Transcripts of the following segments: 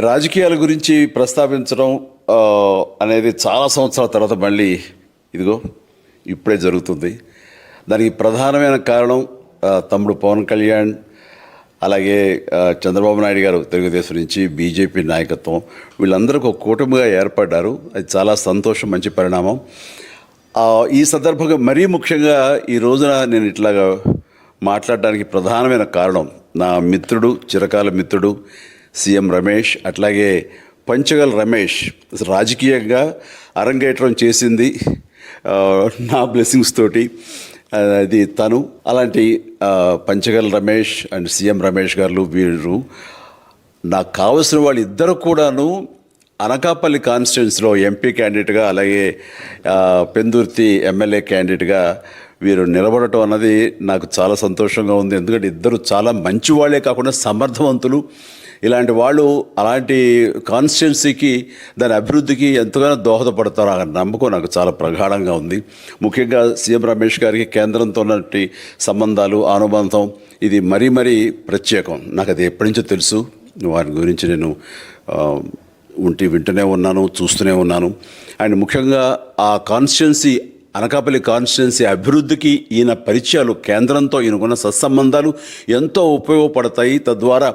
రాజకీయాల గురించి ప్రస్తావించడం అనేది చాలా సంవత్సరాల తర్వాత మళ్ళీ ఇదిగో ఇప్పుడే జరుగుతుంది. దానికి ప్రధానమైన కారణం తమ్ముడు పవన్ కళ్యాణ్, అలాగే చంద్రబాబు నాయుడు గారు తెలుగుదేశం నుంచి, బీజేపీ నాయకత్వం వీళ్ళందరూ ఒక కూటమిగా ఏర్పడ్డారు. అది చాలా సంతోషం, మంచి పరిణామం. ఈ సందర్భంగా మరీ ముఖ్యంగా ఈ రోజున నేను ఇట్లాగా మాట్లాడడానికి ప్రధానమైన కారణం నా మిత్రుడు, చిరకాల మిత్రుడు సీఎం రమేష్, అట్లాగే పంచగల్ రమేష్ రాజకీయంగా అరంగేట్రం చేసింది నా బ్లెస్సింగ్స్ తోటి. అది తను. అలాంటి పంచగల్ రమేష్ అండ్ సీఎం రమేష్ గారు వీరు నాకు కావలసిన వాళ్ళు ఇద్దరు కూడాను అనకాపల్లి కాన్స్టిట్యున్సీలో ఎంపీ క్యాండిడేట్గా, అలాగే పెందుర్తి ఎమ్మెల్యే క్యాండిడేట్గా వీరు నిలబడటం అన్నది నాకు చాలా సంతోషంగా ఉంది. ఎందుకంటే ఇద్దరు చాలా మంచి వాళ్ళే కాకుండా సమర్థవంతులు. ఇలాంటి వాళ్ళు అలాంటి కాన్స్టిట్యున్సీకి, దాని అభివృద్ధికి ఎంతగానో దోహదపడతారు అనే నమ్మకం నాకు చాలా ప్రగాఢంగా ఉంది. ముఖ్యంగా సీఎం రమేష్ గారికి కేంద్రంతో ఉన్నటువంటి సంబంధాలు, అనుబంధం ఇది మరీ మరీ ప్రత్యేకం. నాకు అది ఎప్పటి నుంచో తెలుసు. వారి గురించి నేను వింటూనే ఉన్నాను, చూస్తూనే ఉన్నాను. అండ్ ముఖ్యంగా ఆ కాన్స్టిట్యున్సీ, అనకాపల్లి కాన్స్టిట్యున్సీ అభివృద్ధికి ఈయన పరిచయాలు, కేంద్రంతో ఈయనకున్న సత్సంబంధాలు ఎంతో ఉపయోగపడతాయి. తద్వారా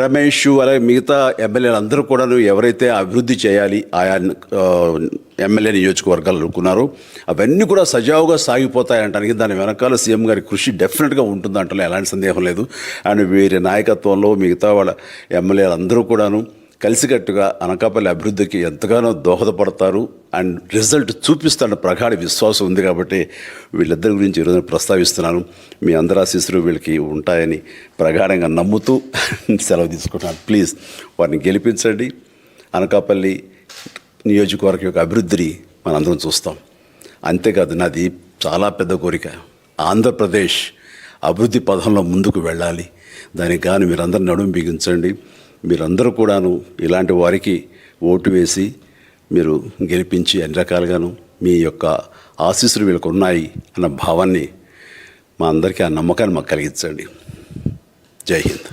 రమేష్ అలాగే మిగతా ఎమ్మెల్యేలు అందరూ కూడా ఎవరైతే అభివృద్ధి చేయాలి ఆయా ఎమ్మెల్యే నియోజకవర్గాలు అనుకున్నారో అవన్నీ కూడా సజావుగా సాగిపోతాయంటానికి దాని వెనకాల సీఎం గారి కృషి డెఫినెట్గా ఉంటుందంటే ఎలాంటి సందేహం లేదు. అండ్ వీరి నాయకత్వంలో మిగతా వాళ్ళ ఎమ్మెల్యేలు అందరూ కూడాను కలిసికట్టుగా అనకాపల్లి అభివృద్ధికి ఎంతగానో దోహదపడతారు అండ్ రిజల్ట్ చూపిస్తాడన్న ప్రగాఢ విశ్వాసం ఉంది. కాబట్టి వీళ్ళిద్దరి గురించి ఈరోజు ప్రస్తావిస్తున్నాను. మీ అందరి ఆశీస్సులు వీళ్ళకి ఉంటాయని ప్రగాఢంగా నమ్ముతూ సెలవు తీసుకుంటున్నాను. ప్లీజ్ వారిని గెలిపించండి. అనకాపల్లి నియోజకవర్గం యొక్క అభివృద్ధిని మనందరం చూస్తాం. అంతేకాదు, నాది చాలా పెద్ద కోరిక, ఆంధ్రప్రదేశ్ అభివృద్ధి పథంలో ముందుకు వెళ్ళాలి. దానికి కానీ మీరందరూ నడుము బిగించండి. మీరందరూ కూడాను ఇలాంటి వారికి ఓటు వేసి మీరు గెలిపించి అన్ని రకాలుగాను మీ యొక్క ఆశీస్సులు వీళ్ళకు ఉన్నాయి అన్న భావాన్ని మా అందరికీ, ఆ నమ్మకాన్ని మాకు కలిగించండి. జై హింద్.